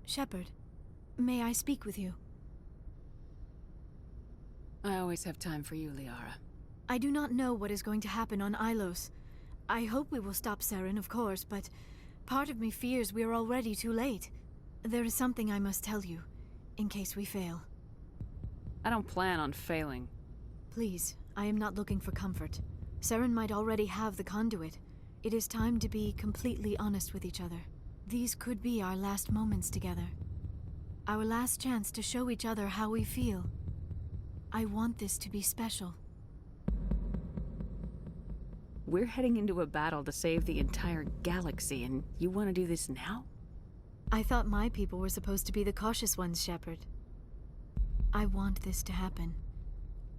Shepard, may I speak with you? I always have time for you, Liara. I do not know what is going to happen on Ilos. I hope we will stop Saren, of course, but part of me fears we are already too late. There is something I must tell you, in case we fail. I don't plan on failing. Please, I am not looking for comfort. Saren might already have the conduit. It is time to be completely honest with each other. These could be our last moments together. Our last chance to show each other how we feel. I want this to be special. We're heading into a battle to save the entire galaxy, and you want to do this now? I thought my people were supposed to be the cautious ones, Shepard. I want this to happen,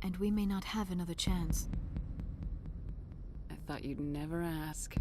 and we may not have another chance. I thought you'd never ask.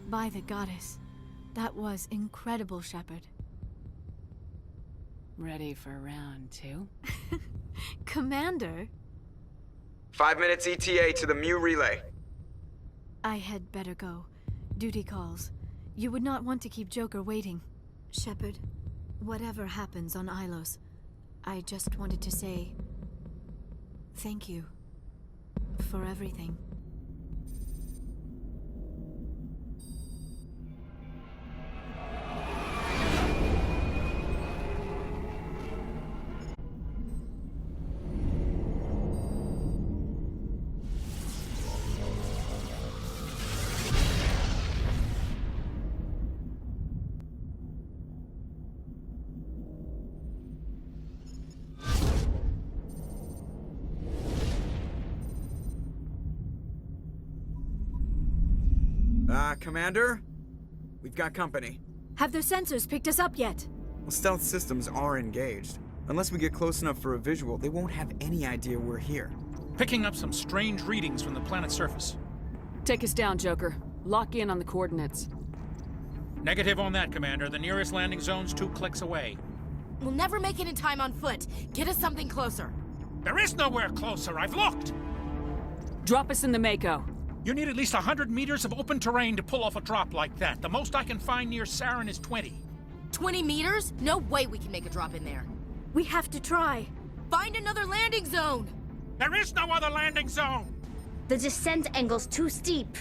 By the goddess. That was incredible, Shepard. Ready for round two? Commander? 5 minutes ETA to the Mu relay. I had better go. Duty calls. You would not want to keep Joker waiting. Shepard, whatever happens on Ilos, I just wanted to say... thank you. For everything. Commander? We've got company. Have their sensors picked us up yet? Well, stealth systems are engaged. Unless we get close enough for a visual, they won't have any idea we're here. Picking up some strange readings from the planet's surface. Take us down, Joker. Lock in on the coordinates. Negative on that, Commander. The nearest landing zone's 2 clicks away. We'll never make it in time on foot. Get us something closer. There is nowhere closer. I've looked. Drop us in the Mako. You need at least 100 meters of open terrain to pull off a drop like that. The most I can find near Saren is 20. 20 meters? No way we can make a drop in there. We have to try. Find another landing zone! There is no other landing zone! The descent angle's too steep.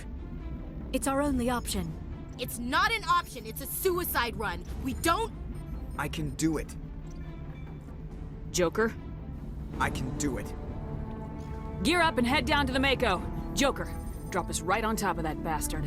It's our only option. It's not an option, it's a suicide run. We don't... I can do it. Joker, I can do it. gear up and head down to the Mako. Joker, drop us right on top of that bastard.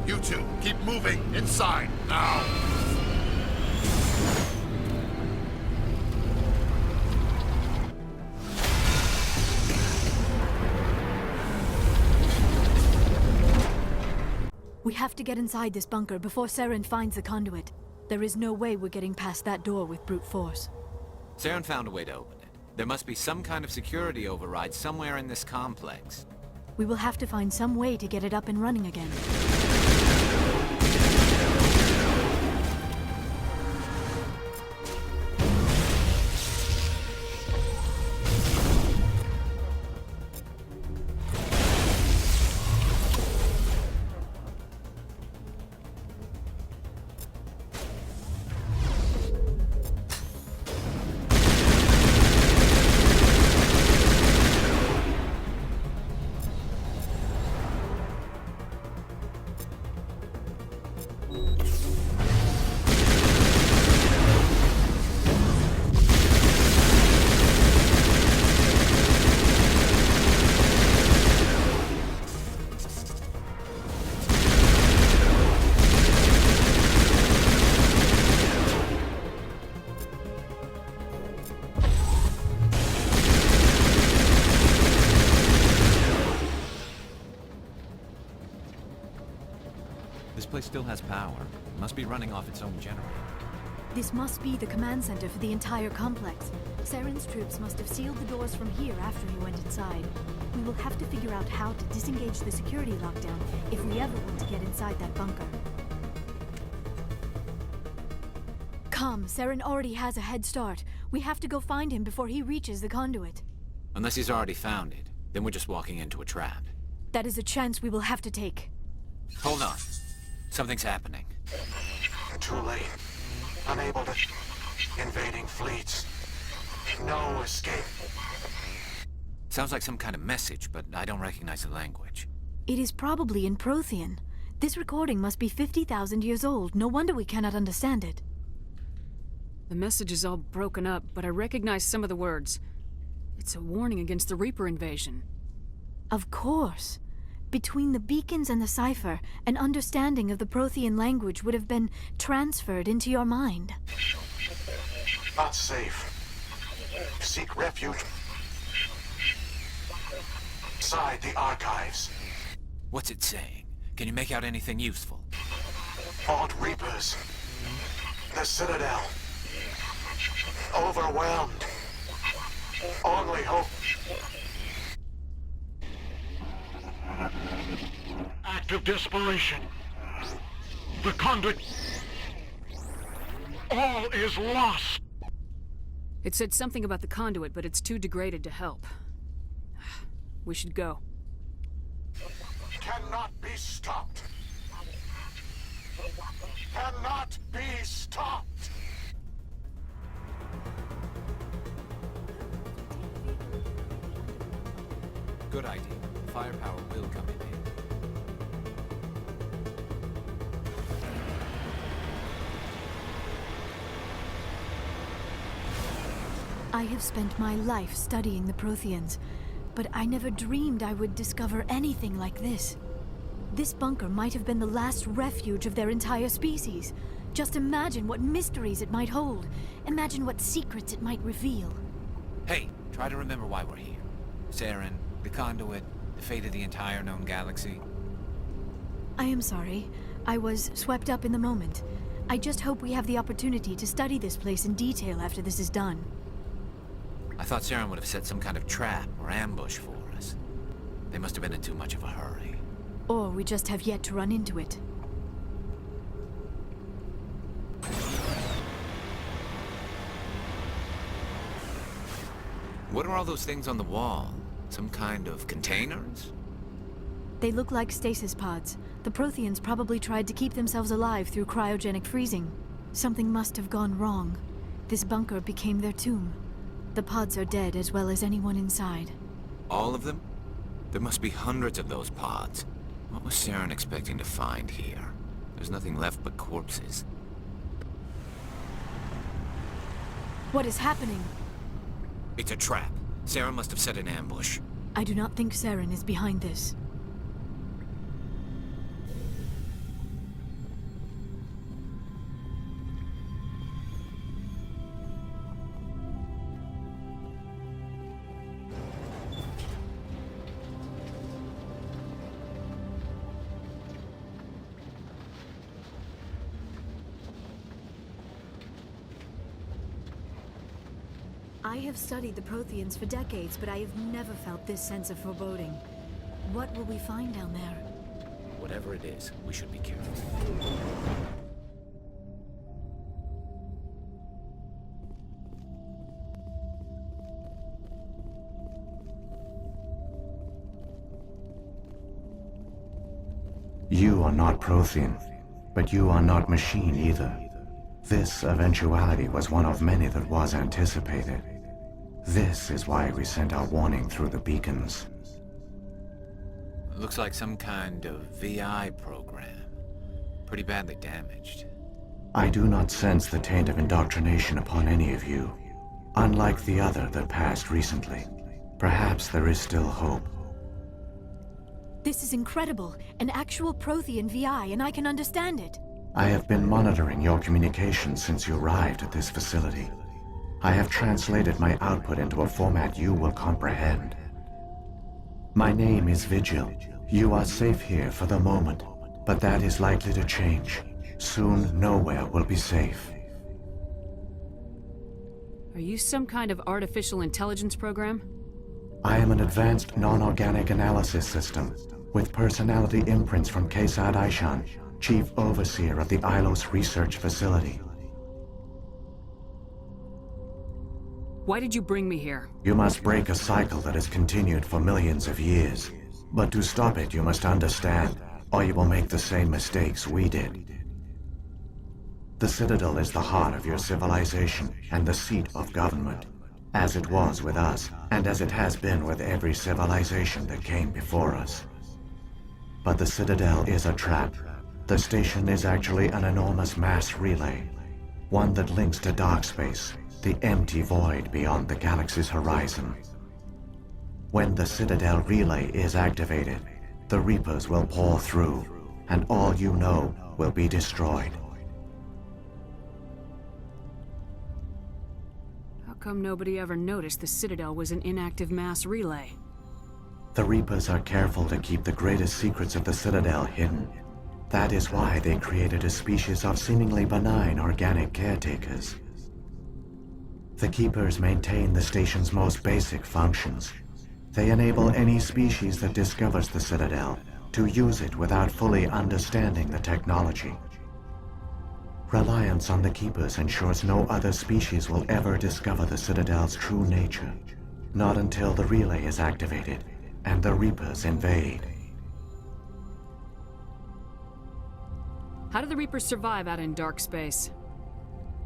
You two, keep moving. Inside, now. We have to get inside this bunker before Saren finds the conduit. There is no way we're getting past that door with brute force. Saren found a way to open it. There must be some kind of security override somewhere in this complex. We will have to find some way to get it up and running again. place still has power. It must be running off its own generator. This must be the command center for the entire complex. Saren's troops must have sealed the doors from here after he went inside. We will have to figure out how to disengage the security lockdown if we ever want to get inside that bunker. Come, Saren already has a head start. We have to go find him before he reaches the conduit. Unless he's already found it, then we're just walking into a trap. That is a chance we will have to take. Hold on. Something's happening. Too late. Unable to... Invading fleets. No escape. Sounds like some kind of message, but I don't recognize the language. It is probably in Prothean. This recording must be 50,000 years old. No wonder we cannot understand it. The message is all broken up, but I recognize some of the words. It's a warning against the Reaper invasion. Of course. Between the beacons and the cipher, an understanding of the Prothean language would have been transferred into your mind. Not safe. Seek refuge. Inside the archives. What's it saying? Can you make out anything useful? Fought Reapers. The Citadel. Overwhelmed. Only hope. Act of desperation. The conduit. All is lost. It said something about the conduit, but it's too degraded to help. We should go. Cannot be stopped. Cannot be stopped. Good idea. Firepower will come in handy. I have spent my life studying the Protheans, but I never dreamed I would discover anything like this. This bunker might have been the last refuge of their entire species. Just imagine what mysteries it might hold. Imagine what secrets it might reveal. Hey, try to remember why we're here. Saren, the conduit, the fate of the entire known galaxy. I am sorry. I was swept up in the moment. I just hope we have the opportunity to study this place in detail after this is done. I thought Saren would have set some kind of trap or ambush for us. They must have been in too much of a hurry. Or we just have yet to run into it. What are all those things on the wall? Some kind of containers? They look like stasis pods. The Protheans probably tried to keep themselves alive through cryogenic freezing. Something must have gone wrong. This bunker became their tomb. The pods are dead as well as anyone inside. All of them? There must be hundreds of those pods. What was Saren expecting to find here? There's nothing left but corpses. What is happening? It's a trap. Saren must have set an ambush. I do not think Saren is behind this. I have studied the Protheans for decades, but I have never felt this sense of foreboding. What will we find down there? Whatever it is, we should be careful. You are not Prothean, but you are not machine either. This eventuality was one of many that was anticipated. This is why we sent our warning through the beacons. Looks like some kind of VI program. Pretty badly damaged. I do not sense the taint of indoctrination upon any of you. Unlike the other that passed recently. Perhaps there is still hope. This is incredible. An actual Prothean VI, and I can understand it. I have been monitoring your communications since you arrived at this facility. I have translated my output into a format you will comprehend. My name is Vigil. You are safe here for the moment. But that is likely to change. Soon, nowhere will be safe. Are you some kind of artificial intelligence program? I am an advanced non-organic analysis system, with personality imprints from Kesad Aishan, Chief Overseer of the Ilos Research Facility. Why did you bring me here? You must break a cycle that has continued for millions of years. But to stop it, you must understand, or you will make the same mistakes we did. The Citadel is the heart of your civilization and the seat of government, as it was with us, and as it has been with every civilization that came before us. But the Citadel is a trap. The station is actually an enormous mass relay, one that links to dark space, the empty void beyond the galaxy's horizon. When the Citadel relay is activated, the Reapers will pour through, and all you know will be destroyed. How come nobody ever noticed the Citadel was an inactive mass relay? The Reapers are careful to keep the greatest secrets of the Citadel hidden. That is why they created a species of seemingly benign organic caretakers. The Keepers maintain the station's most basic functions. They enable any species that discovers the Citadel to use it without fully understanding the technology. Reliance on the Keepers ensures no other species will ever discover the Citadel's true nature. Not until the relay is activated and the Reapers invade. How do the Reapers survive out in dark space?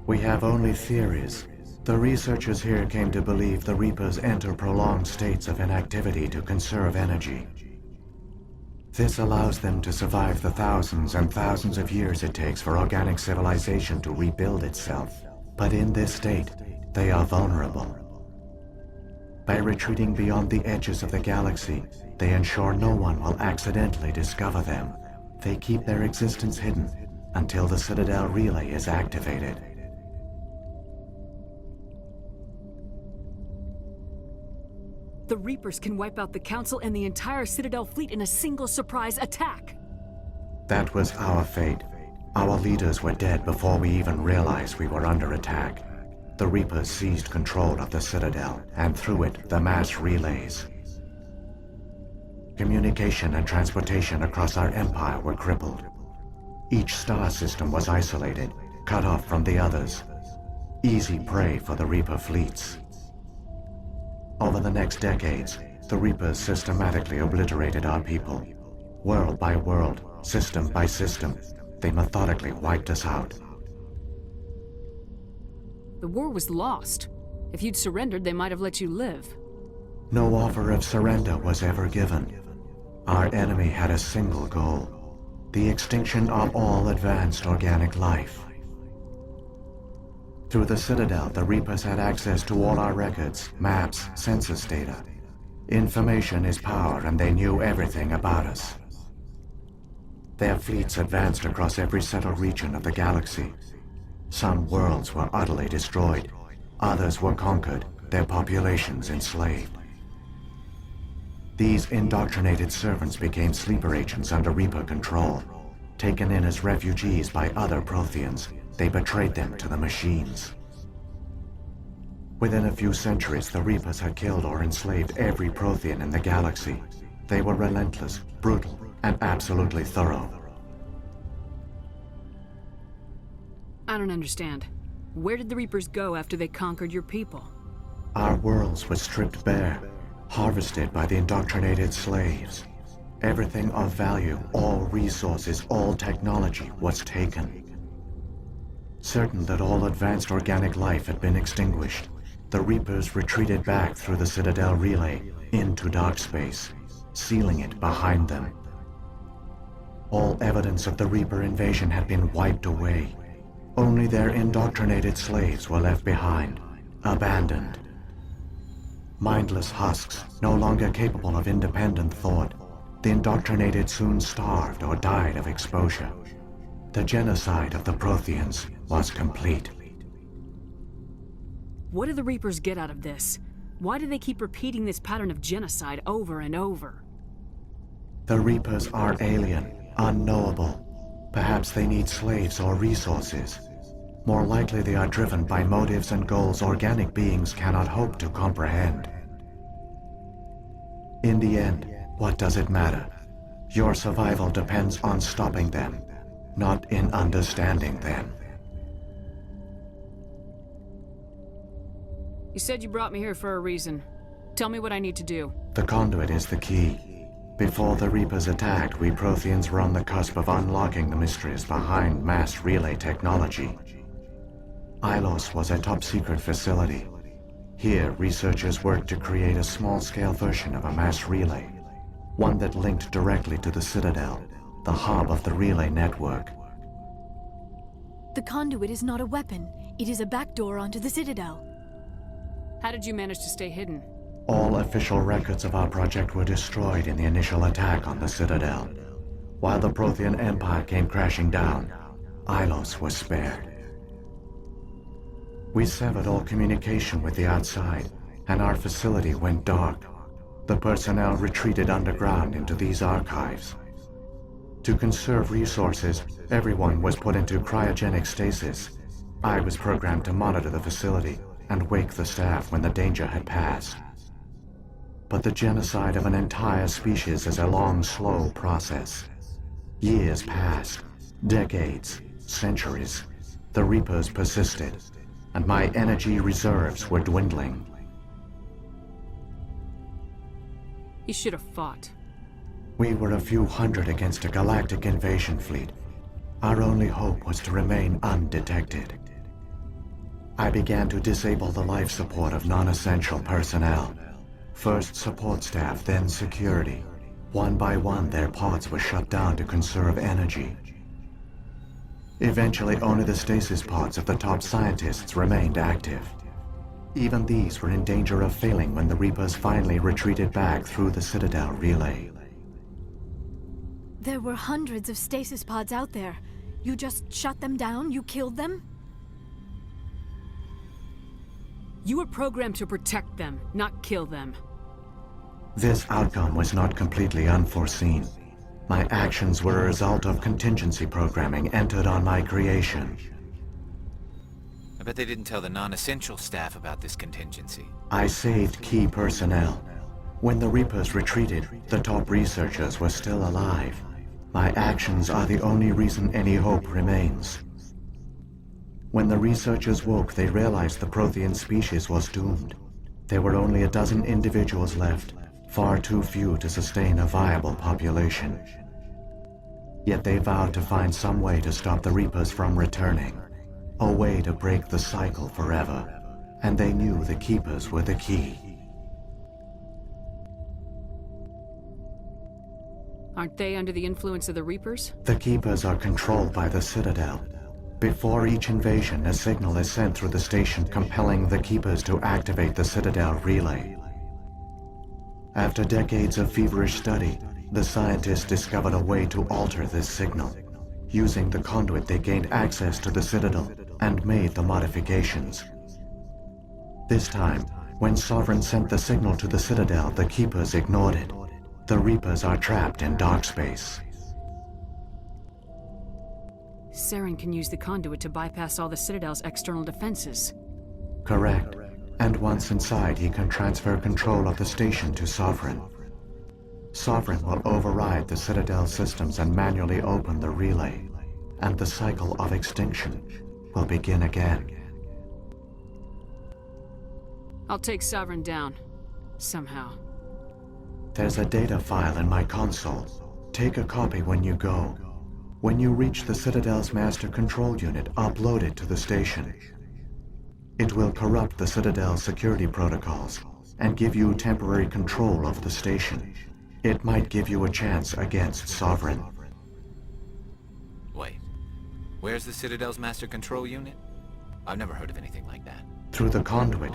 We have only theories. The researchers here came to believe the Reapers enter prolonged states of inactivity to conserve energy. This allows them to survive the thousands and thousands of years it takes for organic civilization to rebuild itself. But in this state, they are vulnerable. By retreating beyond the edges of the galaxy, they ensure no one will accidentally discover them. They keep their existence hidden until the Citadel relay is activated. The Reapers can wipe out the Council and the entire Citadel fleet in a single surprise attack! That was our fate. Our leaders were dead before we even realized we were under attack. The Reapers seized control of the Citadel, and through it, the mass relays. Communication and transportation across our empire were crippled. Each star system was isolated, cut off from the others. Easy prey for the Reaper fleets. Over the next decades, the Reapers systematically obliterated our people. World by world, system by system, they methodically wiped us out. The war was lost. If you'd surrendered, they might have let you live. No offer of surrender was ever given. Our enemy had a single goal: the extinction of all advanced organic life. Through the Citadel, the Reapers had access to all our records, maps, census data. Information is power, and they knew everything about us. Their fleets advanced across every settled region of the galaxy. Some worlds were utterly destroyed. Others were conquered, their populations enslaved. These indoctrinated servants became sleeper agents under Reaper control. Taken in as refugees by other Protheans, they betrayed them to the machines. Within a few centuries, the Reapers had killed or enslaved every Prothean in the galaxy. They were relentless, brutal, and absolutely thorough. I don't understand. Where did the Reapers go after they conquered your people? Our worlds were stripped bare, harvested by the indoctrinated slaves. Everything of value, all resources, all technology was taken. Certain that all advanced organic life had been extinguished, the Reapers retreated back through the Citadel relay into dark space, sealing it behind them. All evidence of the Reaper invasion had been wiped away. Only their indoctrinated slaves were left behind, abandoned. Mindless husks, no longer capable of independent thought, the indoctrinated soon starved or died of exposure. The genocide of the Protheans was complete. What do the Reapers get out of this? Why do they keep repeating this pattern of genocide over and over? The Reapers are alien, unknowable. Perhaps they need slaves or resources. More likely they are driven by motives and goals organic beings cannot hope to comprehend. In the end, what does it matter? Your survival depends on stopping them, not in understanding them. You said you brought me here for a reason. Tell me what I need to do. The conduit is the key. Before the Reapers attacked, we Protheans were on the cusp of unlocking the mysteries behind mass relay technology. Ilos was a top-secret facility. Here, researchers worked to create a small-scale version of a mass relay, one that linked directly to the Citadel, the hub of the relay network. The conduit is not a weapon. It is a backdoor onto the Citadel. How did you manage to stay hidden? All official records of our project were destroyed in the initial attack on the Citadel. While the Prothean Empire came crashing down, Ilos was spared. We severed all communication with the outside, and our facility went dark. The personnel retreated underground into these archives. To conserve resources, everyone was put into cryogenic stasis. I was programmed to monitor the facility and wake the staff when the danger had passed. But the genocide of an entire species is a long, slow process. Years passed, decades, centuries. The Reapers persisted, and my energy reserves were dwindling. You should have fought. We were a few hundred against a galactic invasion fleet. Our only hope was to remain undetected. I began to disable the life support of non-essential personnel. First support staff, then security. One by one, their pods were shut down to conserve energy. Eventually, only the stasis pods of the top scientists remained active. Even these were in danger of failing when the Reapers finally retreated back through the Citadel relay. There were hundreds of stasis pods out there. You just shut them down? You killed them? You were programmed to protect them, not kill them. This outcome was not completely unforeseen. My actions were a result of contingency programming entered on my creation. I bet they didn't tell the non-essential staff about this contingency. I saved key personnel. When the Reapers retreated, the top researchers were still alive. My actions are the only reason any hope remains. When the researchers woke, they realized the Prothean species was doomed. There were only a dozen individuals left, far too few to sustain a viable population. Yet they vowed to find some way to stop the Reapers from returning, a way to break the cycle forever, and they knew the Keepers were the key. Aren't they under the influence of the Reapers? The Keepers are controlled by the Citadel. Before each invasion, a signal is sent through the station compelling the Keepers to activate the Citadel relay. After decades of feverish study, the scientists discovered a way to alter this signal. Using the conduit, they gained access to the Citadel and made the modifications. This time, when Sovereign sent the signal to the Citadel, the Keepers ignored it. The Reapers are trapped in dark space. Saren can use the conduit to bypass all the Citadel's external defenses. Correct. And once inside, he can transfer control of the station to Sovereign. Sovereign will override the Citadel systems and manually open the relay, and the cycle of extinction will begin again. I'll take Sovereign down. Somehow. There's a data file in my console. Take a copy when you go. When you reach the Citadel's master control unit, upload it to the station. It will corrupt the Citadel's security protocols and give you temporary control of the station. It might give you a chance against Sovereign. Wait. Where's the Citadel's master control unit? I've never heard of anything like that. Through the conduit,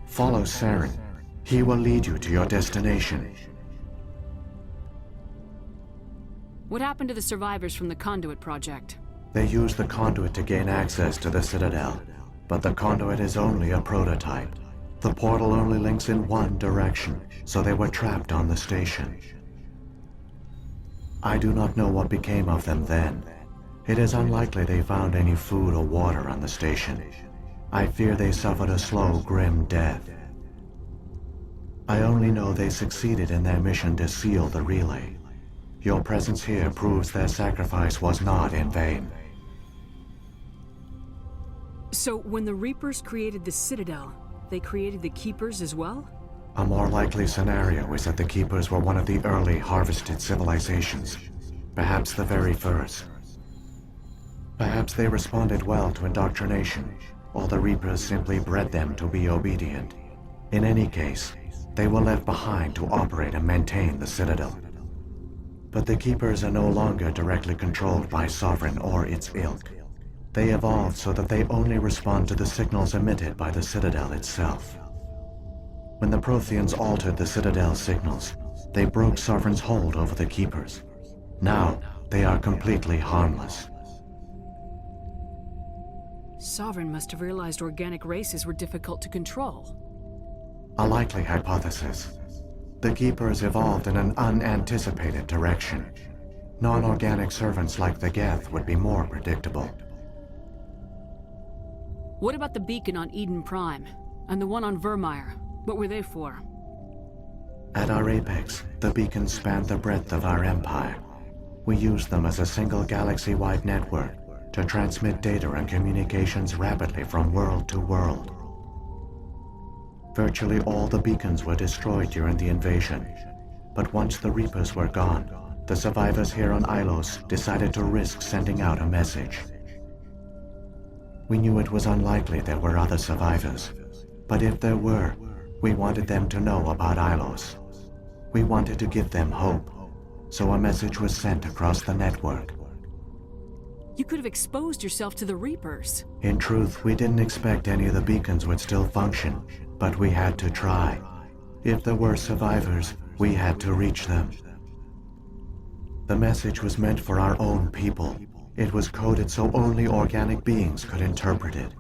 follow Saren. He will lead you to your destination. What happened to the survivors from the Conduit project? They used the conduit to gain access to the Citadel, but the conduit is only a prototype. The portal only links in one direction, so they were trapped on the station. I do not know what became of them then. It is unlikely they found any food or water on the station. I fear they suffered a slow, grim death. I only know they succeeded in their mission to seal the relay. Your presence here proves their sacrifice was not in vain. So, when the Reapers created the Citadel, they created the Keepers as well? A more likely scenario is that the Keepers were one of the early harvested civilizations, perhaps the very first. Perhaps they responded well to indoctrination, or the Reapers simply bred them to be obedient. In any case, they were left behind to operate and maintain the Citadel. But the Keepers are no longer directly controlled by Sovereign or its ilk. They evolved so that they only respond to the signals emitted by the Citadel itself. When the Protheans altered the Citadel's signals, they broke Sovereign's hold over the Keepers. Now, they are completely harmless. Sovereign must have realized organic races were difficult to control. A likely hypothesis. The Keepers evolved in an unanticipated direction. Non-organic servants like the Geth would be more predictable. What about the beacon on Eden Prime? And the one on Vermeer? What were they for? At our apex, the beacons spanned the breadth of our empire. We used them as a single galaxy-wide network to transmit data and communications rapidly from world to world. Virtually all the beacons were destroyed during the invasion, but once the Reapers were gone, the survivors here on Ilos decided to risk sending out a message. We knew it was unlikely there were other survivors, but if there were, we wanted them to know about Ilos. We wanted to give them hope, so a message was sent across the network. You could have exposed yourself to the Reapers. In truth, we didn't expect any of the beacons would still function, but we had to try. If there were survivors, we had to reach them. The message was meant for our own people. It was coded so only organic beings could interpret it.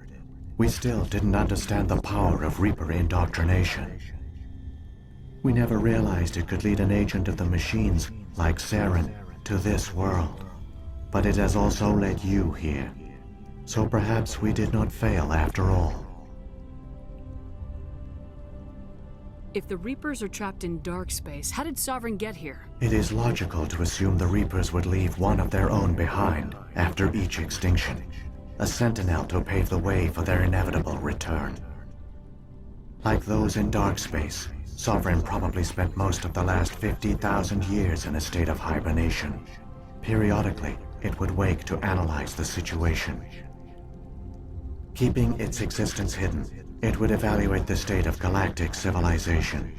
We still didn't understand the power of Reaper indoctrination. We never realized it could lead an agent of the machines, like Saren, to this world. But it has also led you here. So perhaps we did not fail after all. If the Reapers are trapped in dark space, how did Sovereign get here? It is logical to assume the Reapers would leave one of their own behind after each extinction. A sentinel to pave the way for their inevitable return. Like those in dark space, Sovereign probably spent most of the last 50,000 years in a state of hibernation. Periodically, it would wake to analyze the situation. Keeping its existence hidden, it would evaluate the state of galactic civilization.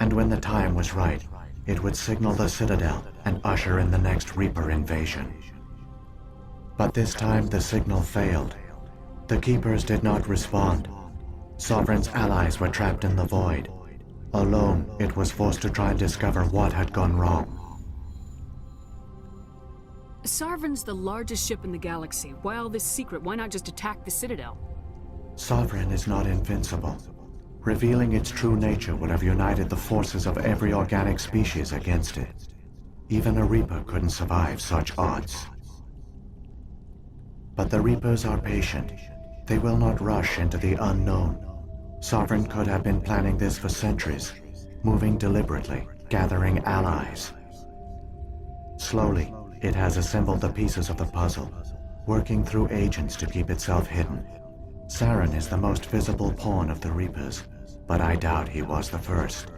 And when the time was right, it would signal the Citadel and usher in the next Reaper invasion. But this time the signal failed. The Keepers did not respond. Sovereign's allies were trapped in the void. Alone, it was forced to try and discover what had gone wrong. Sovereign's the largest ship in the galaxy. Why all this secret? Why not just attack the Citadel? Sovereign is not invincible. Revealing its true nature would have united the forces of every organic species against it. Even a Reaper couldn't survive such odds. But the Reapers are patient. They will not rush into the unknown. Sovereign could have been planning this for centuries, moving deliberately, gathering allies. Slowly, it has assembled the pieces of the puzzle, working through agents to keep itself hidden. Saren is the most visible pawn of the Reapers, but I doubt he was the first.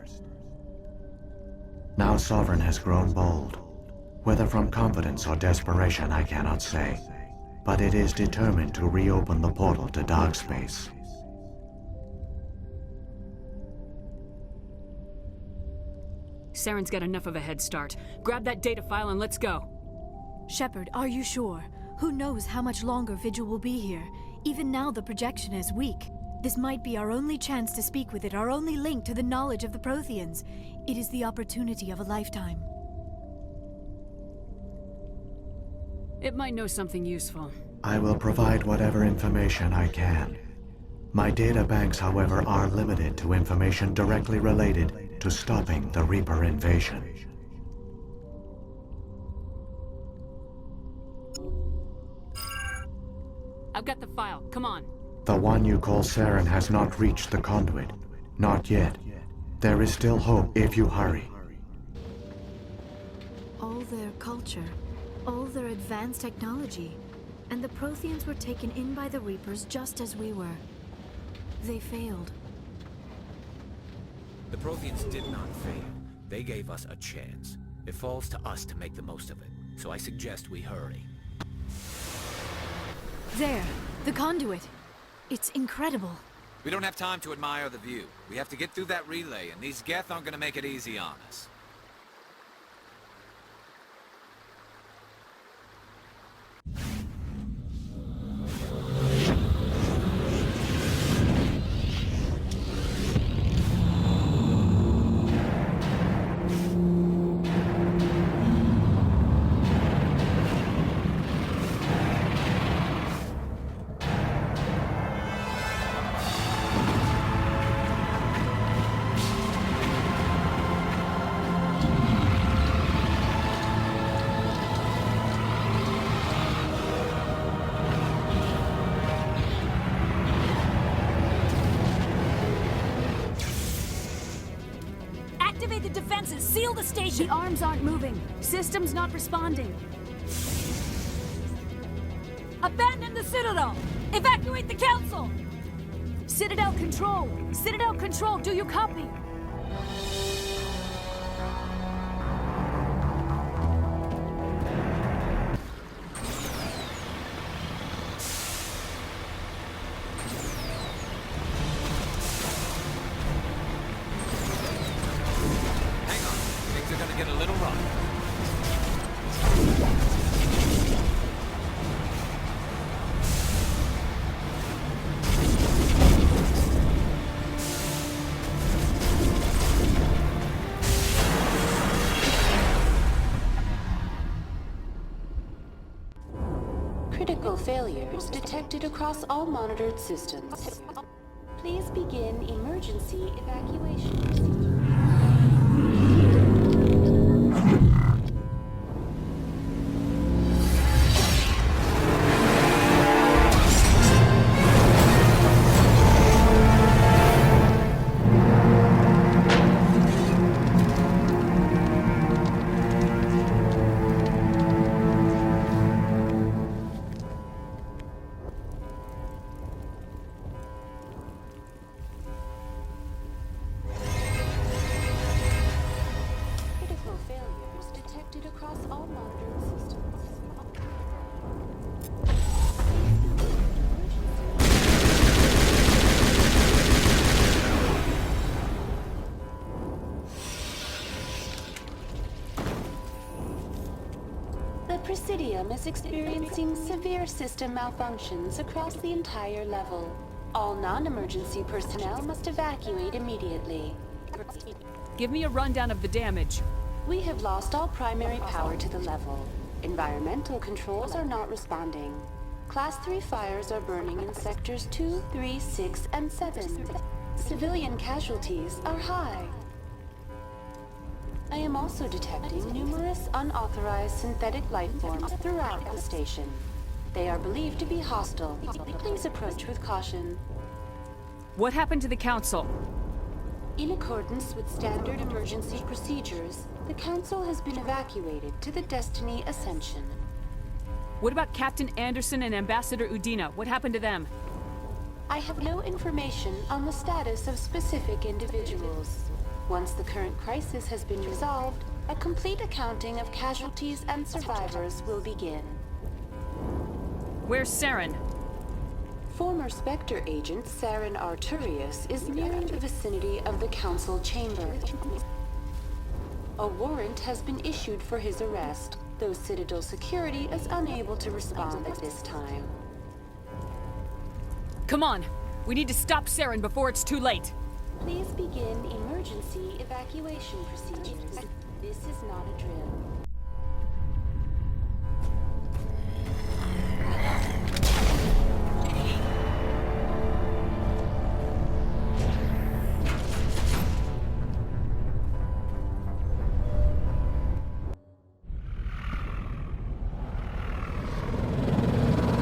Now Sovereign has grown bold. Whether from confidence or desperation, I cannot say. But it is determined to reopen the portal to dark space. Saren's got enough of a head start. Grab that data file and let's go. Shepard, are you sure? Who knows how much longer Vigil will be here? Even now the projection is weak. This might be our only chance to speak with it, our only link to the knowledge of the Protheans. It is the opportunity of a lifetime. It might know something useful. I will provide whatever information I can. My data banks, however, are limited to information directly related to stopping the Reaper invasion. I've got the file. Come on. The one you call Saren has not reached the conduit. Not yet. There is still hope if you hurry. All their culture, all their advanced technology, and the Protheans were taken in by the Reapers just as we were. They failed. The Protheans did not fail. They gave us a chance. It falls to us to make the most of it. So I suggest we hurry. There, the conduit. It's incredible. We don't have time to admire the view. We have to get through that relay, and these Geth aren't gonna make it easy on us. Activate the defenses! Seal the station! The arms aren't moving. System's not responding. Abandon the Citadel! Evacuate the Council! Citadel Control! Citadel Control, do you copy? Hang on. Things are gonna get a little rough. Critical failures detected across all monitored systems. Please begin emergency evacuation procedure. Critical failures detected across all monitored systems. The Presidium is experiencing severe system malfunctions across the entire level. All non-emergency personnel must evacuate immediately. Give me a rundown of the damage. We have lost all primary power to the level. Environmental controls are not responding. Class 3 fires are burning in sectors 2, 3, 6, and 7. Civilian casualties are high. I am also detecting numerous unauthorized synthetic life forms throughout the station. They are believed to be hostile. Please approach with caution. What happened to the Council? In accordance with standard emergency procedures, the Council has been evacuated to the Destiny Ascension. What about Captain Anderson and Ambassador Udina? What happened to them? I have no information on the status of specific individuals. Once the current crisis has been resolved, a complete accounting of casualties and survivors will begin. Where's Saren? Former Spectre agent Saren Arturius is nearing the vicinity of the Council chamber. A warrant has been issued for his arrest, though Citadel security is unable to respond at this time. Come on! We need to stop Saren before it's too late! Please begin emergency evacuation procedures. This is not a drill.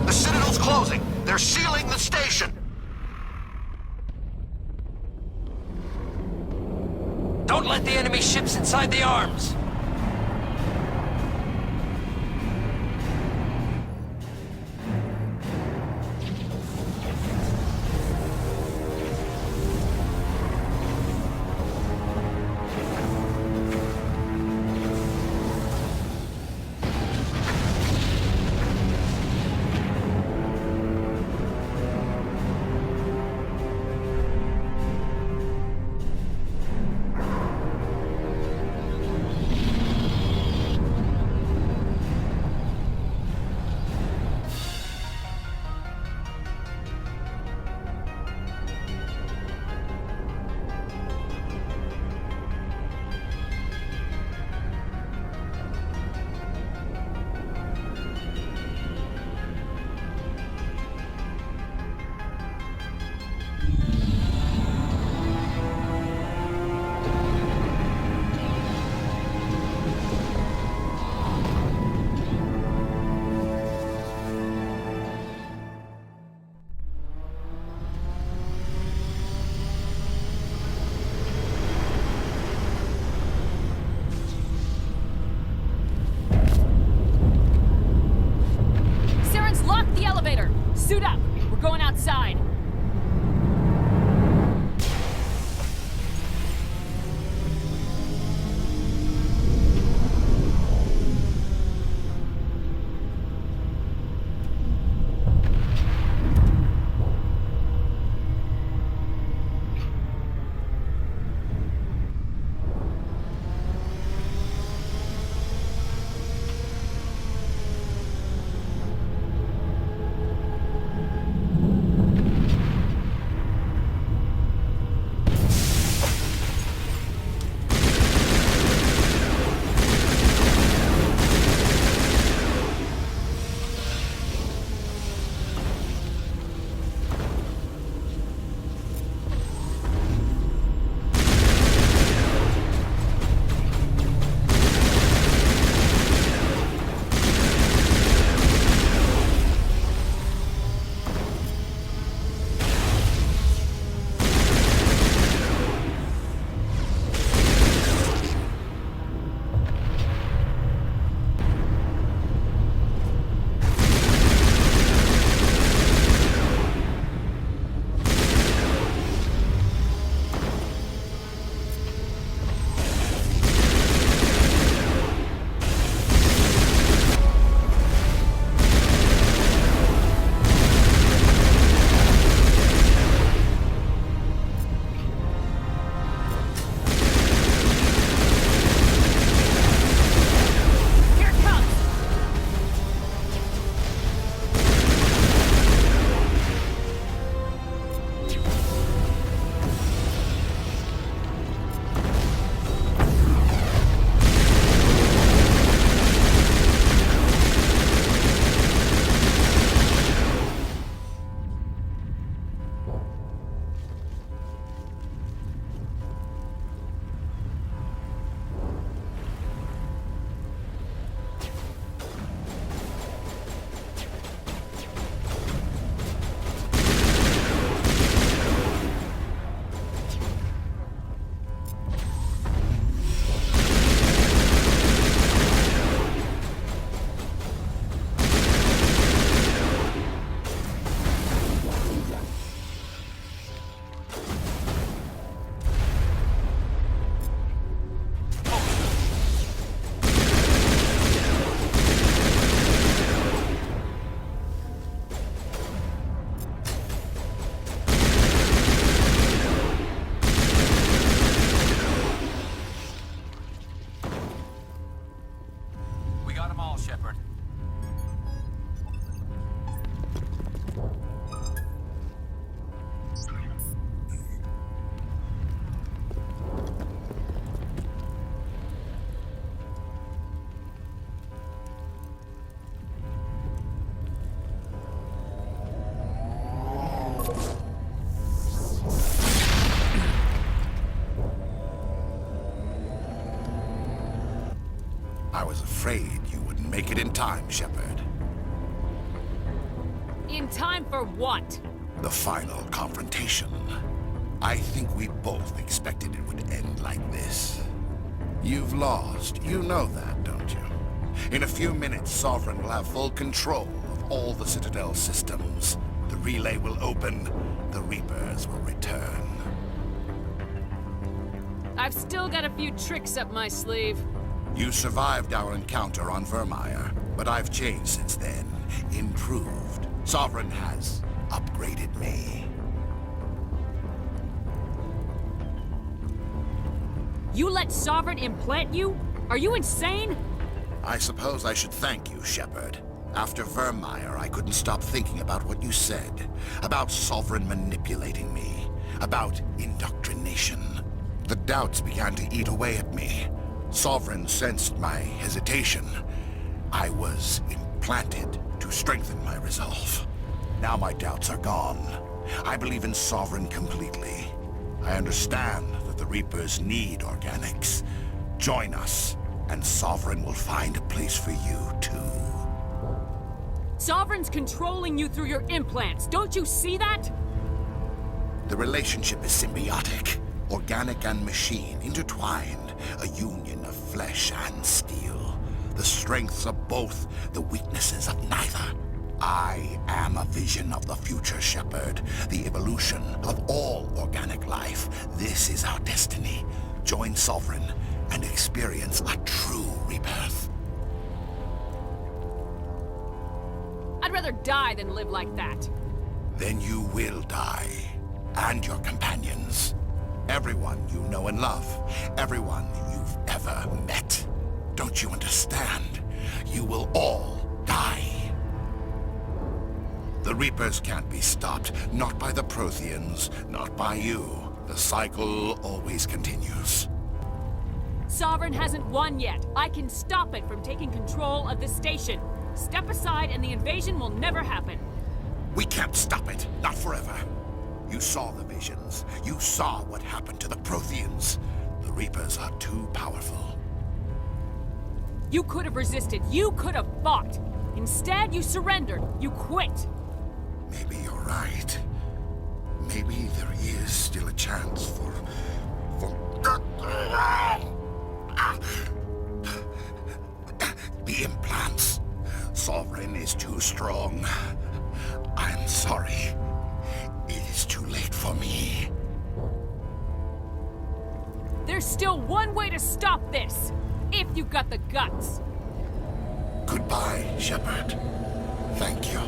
The Citadel's closing. They're sealing the station! Don't let the enemy ships inside the arms! Suit up! We're going outside! I was afraid you wouldn't make it in time, Shepard. In time for what? The final confrontation. I think we both expected it would end like this. You've lost. You know that, don't you? In a few minutes, Sovereign will have full control of all the Citadel systems. The relay will open. The Reapers will return. I've still got a few tricks up my sleeve. You survived our encounter on Vermeer, but I've changed since then. Improved. Sovereign has upgraded me. You let Sovereign implant you? Are you insane? I suppose I should thank you, Shepard. After Vermeer, I couldn't stop thinking about what you said. About Sovereign manipulating me. About indoctrination. The doubts began to eat away at me. Sovereign sensed my hesitation. I was implanted to strengthen my resolve. Now my doubts are gone. I believe in Sovereign completely. I understand that the Reapers need organics. Join us, and Sovereign will find a place for you, too. Sovereign's controlling you through your implants. Don't you see that? The relationship is symbiotic. Organic and machine intertwined. A union of flesh and steel. The strengths of both, the weaknesses of neither. I am a vision of the future, Shepard. The evolution of all organic life. This is our destiny. Join Sovereign and experience a true rebirth. I'd rather die than live like that. Then you will die. And your companions. Everyone you know and love. Everyone you've ever met. Don't you understand? You will all die. The Reapers can't be stopped. Not by the Protheans. Not by you. The cycle always continues. Sovereign hasn't won yet. I can stop it from taking control of the station. Step aside and the invasion will never happen. We can't stop it. Not forever. You saw the visions. You saw what happened to the Protheans. The Reapers are too powerful. You could have resisted. You could have fought. Instead, you surrendered. You quit. Maybe you're right. Maybe there is still a chance for... The implants. Sovereign is too strong. I'm sorry. It is too late for me. There's still one way to stop this. If you've got the guts. Goodbye, Shepard. Thank you.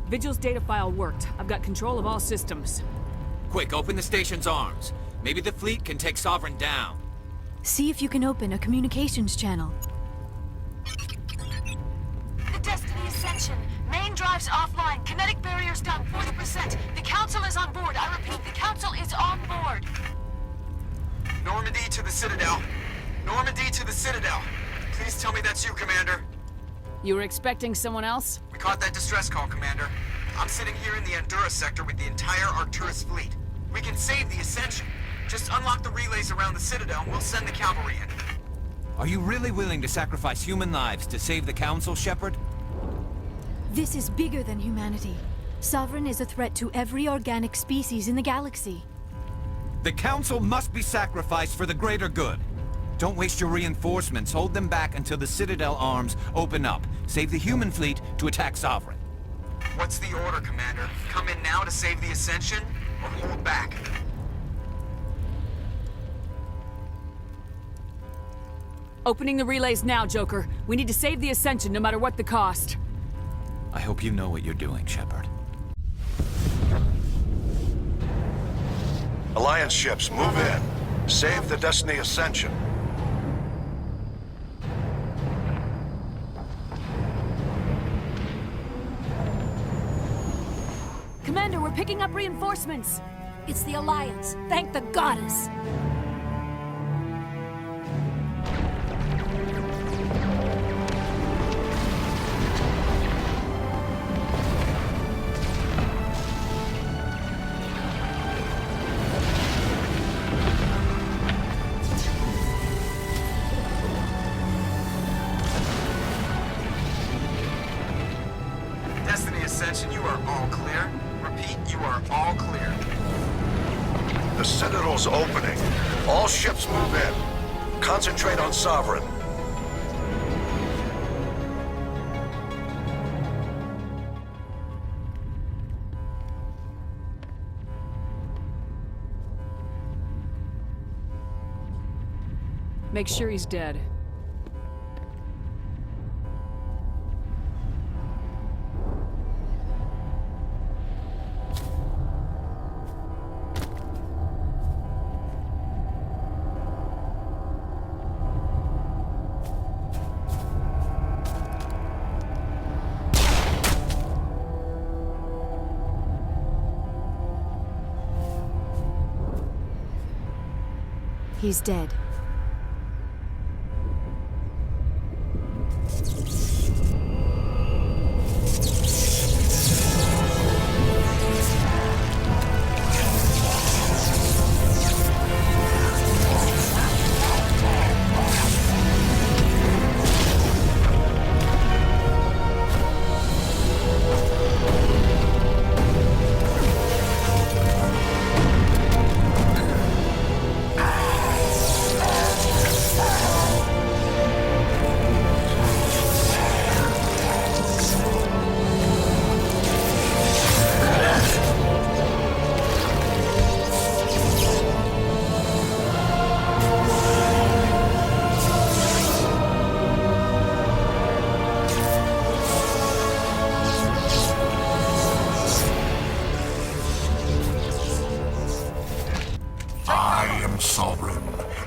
Vigil's data file worked. I've got control of all systems. Quick, open the station's arms. Maybe the fleet can take Sovereign down. See if you can open a communications channel. The Destiny Ascension. Main drives offline. Kinetic barriers down 40%. The Council is on board. I repeat, the Council is on board. Normandy to the Citadel. Normandy to the Citadel. Please tell me that's you, Commander. You were expecting someone else? We caught that distress call, Commander. I'm sitting here in the Andurra sector with the entire Arcturus fleet. We can save the Ascension. Just unlock the relays around the Citadel and we'll send the cavalry in. Are you really willing to sacrifice human lives to save the Council, Shepard? This is bigger than humanity. Sovereign is a threat to every organic species in the galaxy. The Council must be sacrificed for the greater good. Don't waste your reinforcements. Hold them back until the Citadel arms open up. Save the human fleet to attack Sovereign. What's the order, Commander? Come in now to save the Ascension, or hold back? Opening the relays now, Joker. We need to save the Ascension no matter what the cost. I hope you know what you're doing, Shepard. Alliance ships, move in. Save the Destiny Ascension. Commander, we're picking up reinforcements. It's the Alliance. Thank the goddess. Destiny Ascension, you are all clear. Repeat, you are all clear. The Citadel's opening. All ships move in. Concentrate on Sovereign. Make sure he's dead. He's dead. Sovereign,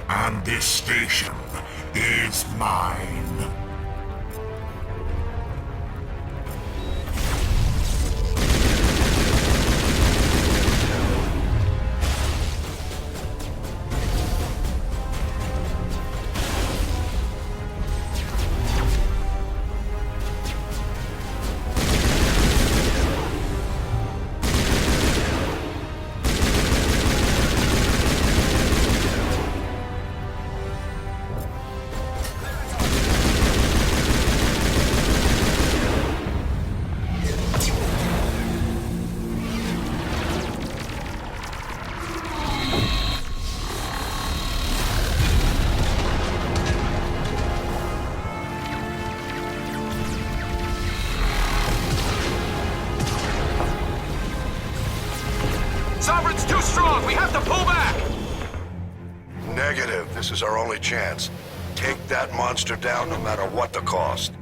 and this station is mine. Sovereign's too strong! We have to pull back! Negative. This is our only chance. Take that monster down no matter what the cost.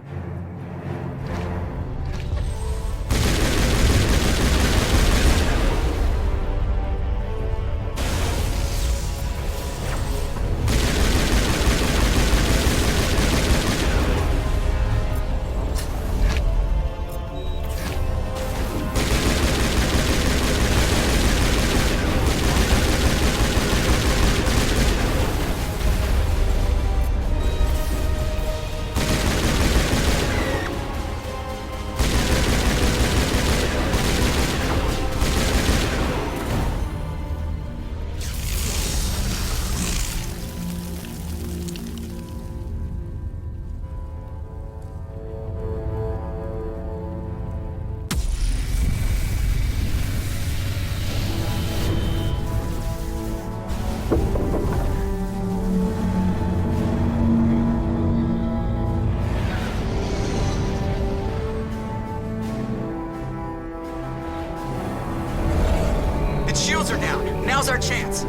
Shields are down. Now's our chance.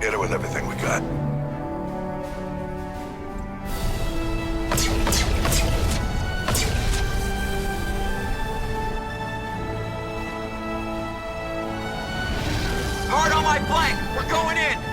Hit it with everything we got. Hard on my flank. We're going in.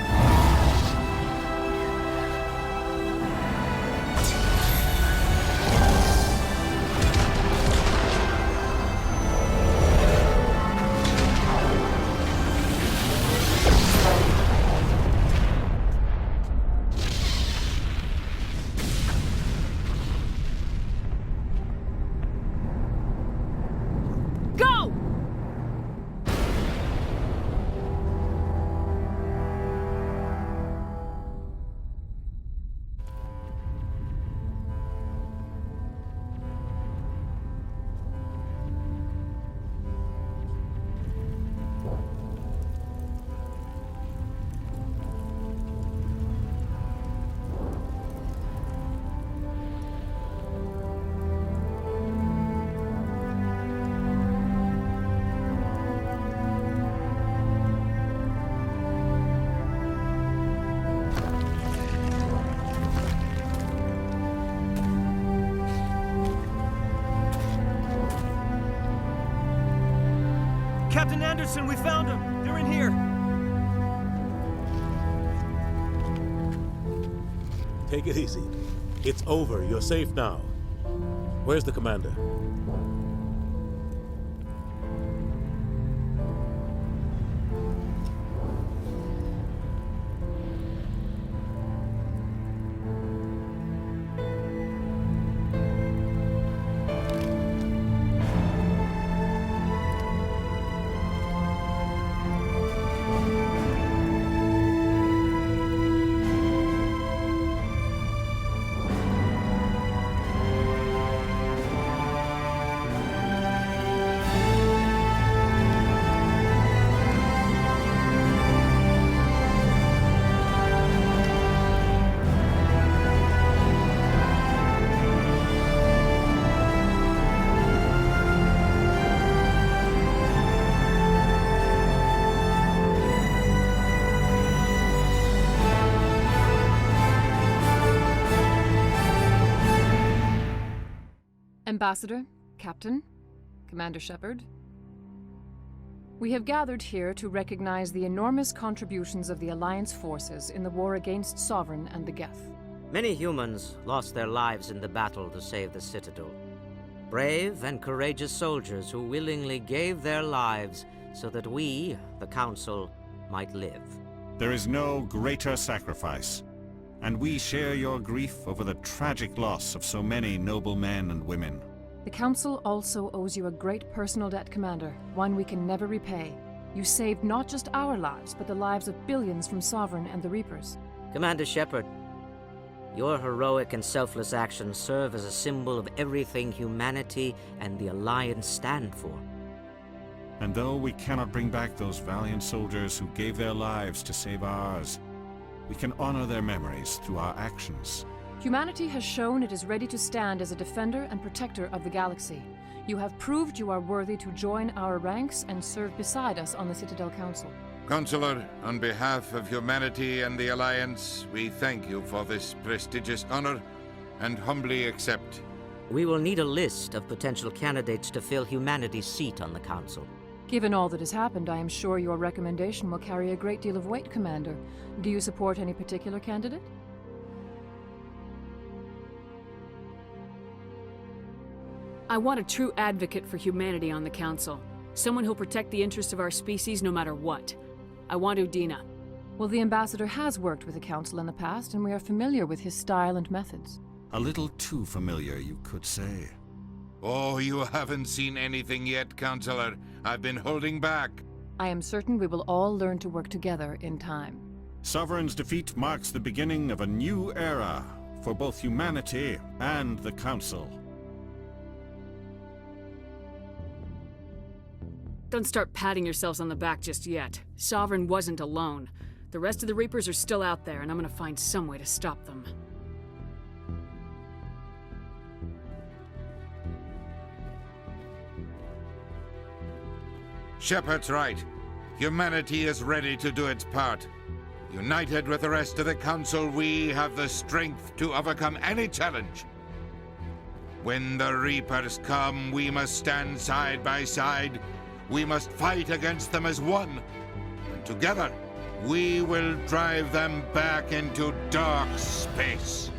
Captain Anderson, we found them! They're in here! Take it easy. It's over. You're safe now. Where's the commander? Ambassador, Captain, Commander Shepard. We have gathered here to recognize the enormous contributions of the Alliance forces in the war against Sovereign and the Geth. Many humans lost their lives in the battle to save the Citadel. Brave and courageous soldiers who willingly gave their lives so that we, the Council, might live. There is no greater sacrifice, and we share your grief over the tragic loss of so many noble men and women. The Council also owes you a great personal debt, Commander, one we can never repay. You saved not just our lives, but the lives of billions from Sovereign and the Reapers. Commander Shepard, your heroic and selfless actions serve as a symbol of everything humanity and the Alliance stand for. And though we cannot bring back those valiant soldiers who gave their lives to save ours, we can honor their memories through our actions. Humanity has shown it is ready to stand as a defender and protector of the galaxy. You have proved you are worthy to join our ranks and serve beside us on the Citadel Council. Consular, on behalf of humanity and the Alliance, we thank you for this prestigious honor and humbly accept. We will need a list of potential candidates to fill humanity's seat on the Council. Given all that has happened, I am sure your recommendation will carry a great deal of weight, Commander. Do you support any particular candidate? I want a true advocate for humanity on the Council. Someone who'll protect the interests of our species no matter what. I want Udina. Well, the Ambassador has worked with the Council in the past, and we are familiar with his style and methods. A little too familiar, you could say. Oh, you haven't seen anything yet, Counselor. I've been holding back. I am certain we will all learn to work together in time. Sovereign's defeat marks the beginning of a new era for both humanity and the Council. Don't start patting yourselves on the back just yet. Sovereign wasn't alone. The rest of the Reapers are still out there, and I'm gonna find some way to stop them. Shepard's right. Humanity is ready to do its part. United with the rest of the Council, we have the strength to overcome any challenge. When the Reapers come, we must stand side by side. We must fight against them as one. And together, we will drive them back into dark space.